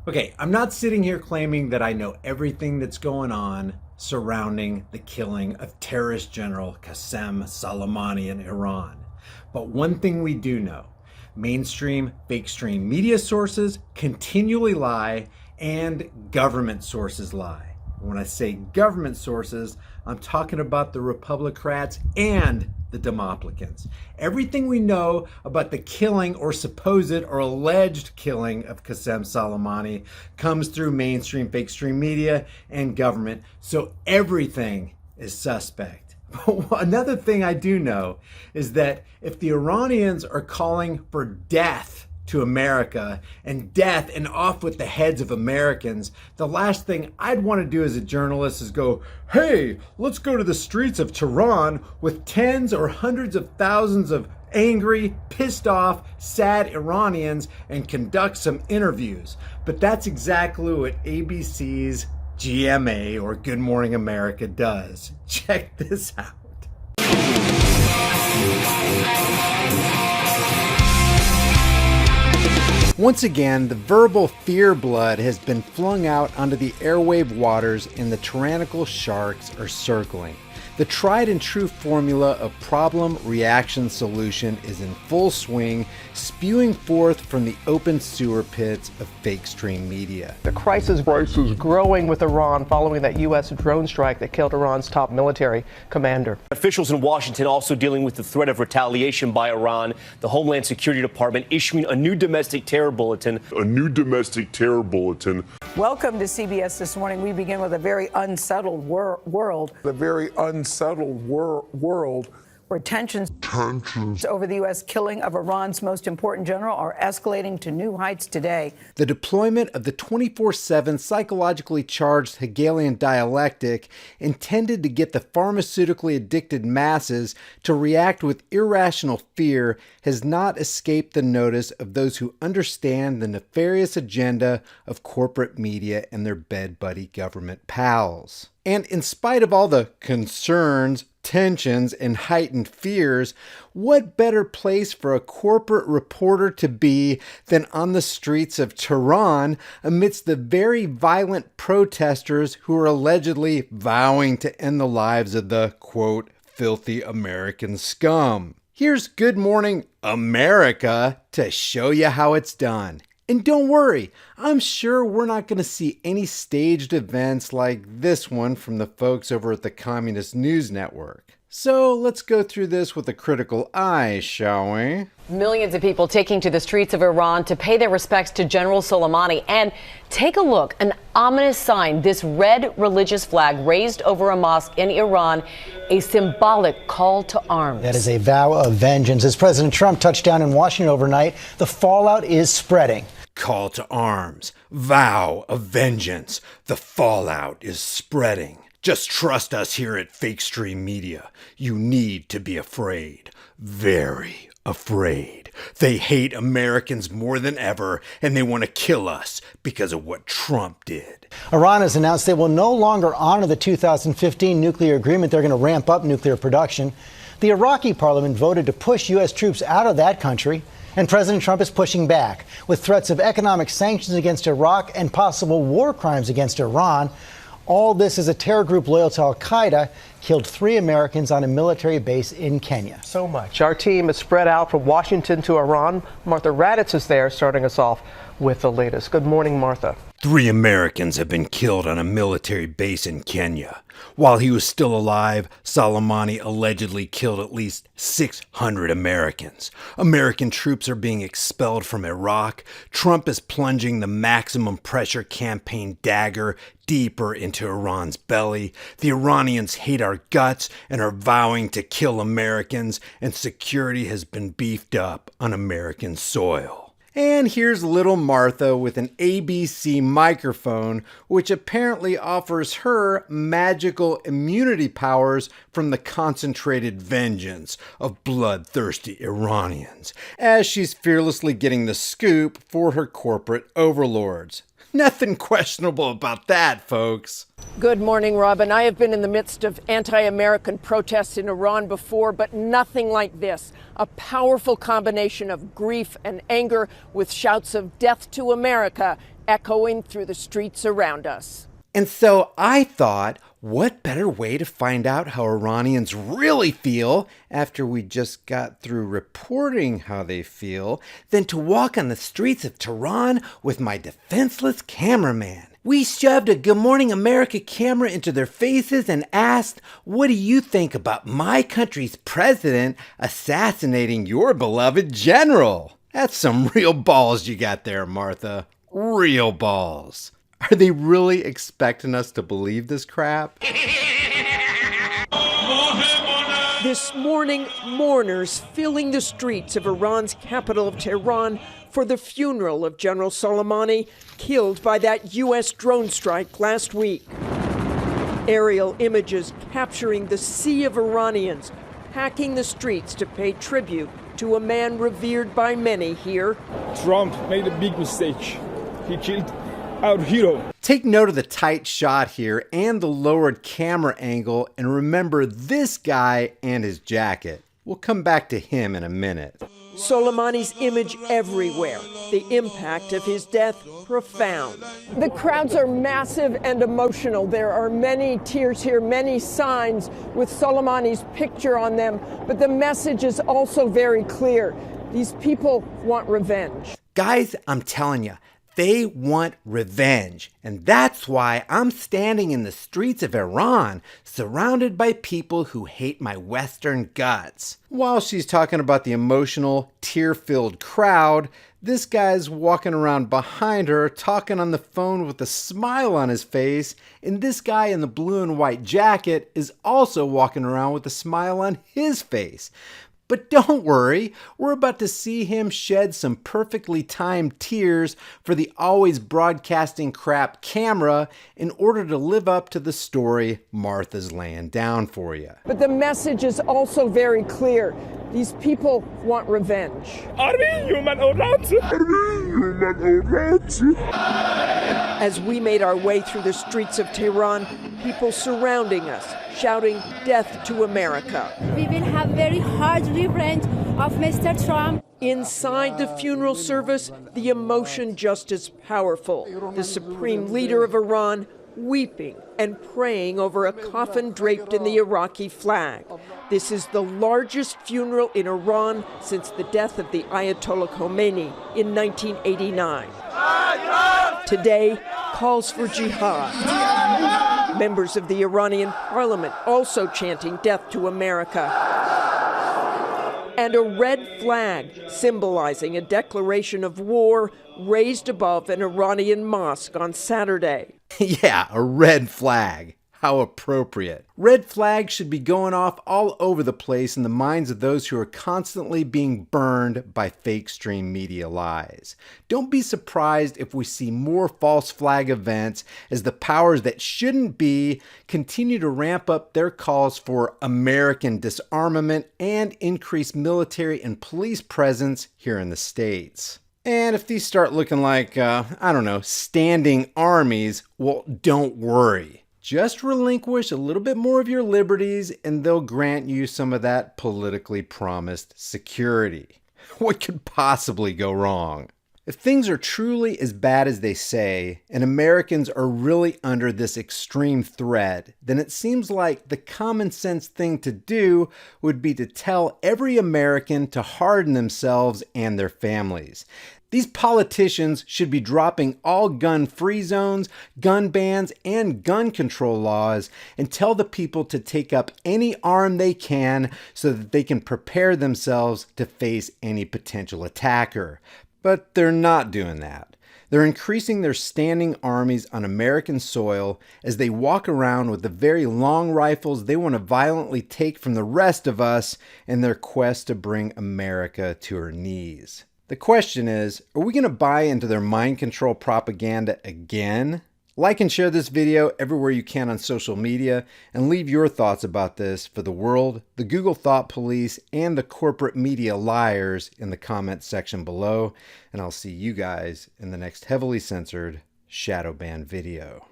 Okay, I'm not sitting here claiming that I know everything that's going on surrounding the killing of terrorist general Qasem Soleimani in Iran. But one thing we do know, mainstream, fake stream media sources continually lie and government sources lie. When I say government sources, I'm talking about the Republicrats and the Democrats. Everything we know about the killing or supposed or alleged killing of Qasem Soleimani comes through mainstream fake stream media and government, so everything is suspect. But another thing I do know is that if the Iranians are calling for death to America and death and off with the heads of Americans, the last thing I'd want to do as a journalist is go, hey, let's go to the streets of Tehran with tens or hundreds of thousands of angry, pissed off, sad Iranians and conduct some interviews. But that's exactly what ABC's GMA, or Good Morning America, does. Check this out. Once again, the verbal fear blood has been flung out onto the airwave waters and the tyrannical sharks are circling. The tried and true formula of problem, reaction, solution is in full swing, spewing forth from the open sewer pits of fake stream media. The crisis growing with Iran following that U.S. drone strike that killed Iran's top military commander. Officials in Washington also dealing with the threat of retaliation by Iran. The Homeland Security Department issuing a new domestic terror bulletin. Welcome to CBS This Morning. We begin with a very unsettled world. Where tensions over the U.S. killing of Iran's most important general are escalating to new heights today. The deployment of the 24/7 psychologically charged Hegelian dialectic intended to get the pharmaceutically addicted masses to react with irrational fear has not escaped the notice of those who understand the nefarious agenda of corporate media and their bed buddy government pals. And in spite of all the concerns, tensions, and heightened fears, what better place for a corporate reporter to be than on the streets of Tehran amidst the very violent protesters who are allegedly vowing to end the lives of the, quote, filthy American scum. Here's Good Morning America to show you how it's done. And don't worry, I'm sure we're not going to see any staged events like this one from the folks over at the Communist News Network. So let's go through this with a critical eye, shall we? Millions of people taking to the streets of Iran to pay their respects to General Soleimani. And take a look, an ominous sign, this red religious flag raised over a mosque in Iran, a symbolic call to arms. That is a vow of vengeance. As President Trump touched down in Washington overnight, the fallout is spreading. Call to arms, vow of vengeance. The fallout is spreading. Just trust us here at Fake Stream Media. You need to be afraid. Very afraid. They hate Americans more than ever, and they want to kill us because of what Trump did. Iran has announced they will no longer honor the 2015 nuclear agreement. They're going to ramp up nuclear production. The Iraqi parliament voted to push U.S. troops out of that country. And President Trump is pushing back with threats of economic sanctions against Iraq and possible war crimes against Iran. All this as a terror group loyal to al-Qaeda killed 3 Americans on a military base in Kenya. So much. Our team is spread out from Washington to Iran. Martha Raddatz is there starting us off with the latest. Good morning, Martha. 3 Americans have been killed on a military base in Kenya. While he was still alive, Soleimani allegedly killed at least 600 Americans. American troops are being expelled from Iraq. Trump is plunging the maximum pressure campaign dagger deeper into Iran's belly. The Iranians hate our guts and are vowing to kill Americans, and security has been beefed up on American soil. And here's little Martha with an ABC microphone, which apparently offers her magical immunity powers from the concentrated vengeance of bloodthirsty Iranians, as she's fearlessly getting the scoop for her corporate overlords. Nothing questionable about that, folks. Good morning, Robin. I have been in the midst of anti-American protests in Iran before, but nothing like this. A powerful combination of grief and anger with shouts of death to America echoing through the streets around us. And so I thought, what better way to find out how Iranians really feel after we just got through reporting how they feel than to walk on the streets of Tehran with my defenseless cameraman. We shoved a Good Morning America camera into their faces and asked, what do you think about my country's president assassinating your beloved general? That's some real balls you got there, Martha. Real balls. Are they really expecting us to believe this crap? This morning, mourners filling the streets of Iran's capital of Tehran for the funeral of General Soleimani, killed by that U.S. drone strike last week. Aerial images capturing the sea of Iranians packing the streets to pay tribute to a man revered by many here. Trump made a big mistake. He killed our hero. Take note of the tight shot here and the lowered camera angle, and remember this guy and his jacket. We'll come back to him in a minute. Soleimani's image everywhere. The impact of his death profound. The crowds are massive and emotional. There are many tears here, many signs with Soleimani's picture on them, but the message is also very clear. These people want revenge. Guys, I'm telling you, they want revenge, and that's why I'm standing in the streets of Iran, surrounded by people who hate my Western guts. While she's talking about the emotional, tear-filled crowd, this guy's walking around behind her, talking on the phone with a smile on his face, and this guy in the blue and white jacket is also walking around with a smile on his face. But don't worry, we're about to see him shed some perfectly timed tears for the always broadcasting crap camera in order to live up to the story Martha's laying down for you. But the message is also very clear. These people want revenge. Are we human or not? Are we human or not? As we made our way through the streets of Tehran, people surrounding us, shouting death to America. We will have very hard revenge of Mr. Trump. Inside the funeral service, the emotion just as powerful. The supreme leader of Iran weeping and praying over a coffin draped in the Iraqi flag. This is the largest funeral in Iran since the death of the Ayatollah Khomeini in 1989. Today calls for jihad. Members of the Iranian parliament also chanting death to America. And a red flag symbolizing a declaration of war raised above an Iranian mosque on Saturday. Yeah, a red flag. How appropriate. Red flags should be going off all over the place in the minds of those who are constantly being burned by fake stream media lies. Don't be surprised if we see more false flag events as the powers that shouldn't be continue to ramp up their calls for American disarmament and increased military and police presence here in the States. And if these start looking like, standing armies, well, don't worry. Just relinquish a little bit more of your liberties and they'll grant you some of that politically promised security. What could possibly go wrong? If things are truly as bad as they say, and Americans are really under this extreme threat, then it seems like the common sense thing to do would be to tell every American to harden themselves and their families. These politicians should be dropping all gun-free zones, gun bans, and gun control laws and tell the people to take up any arm they can so that they can prepare themselves to face any potential attacker. But they're not doing that. They're increasing their standing armies on American soil as they walk around with the very long rifles they want to violently take from the rest of us in their quest to bring America to her knees. The question is, are we going to buy into their mind control propaganda again? Like and share this video everywhere you can on social media and leave your thoughts about this for the world, the Google Thought Police, and the corporate media liars in the comment section below. And I'll see you guys in the next heavily censored shadow ban video.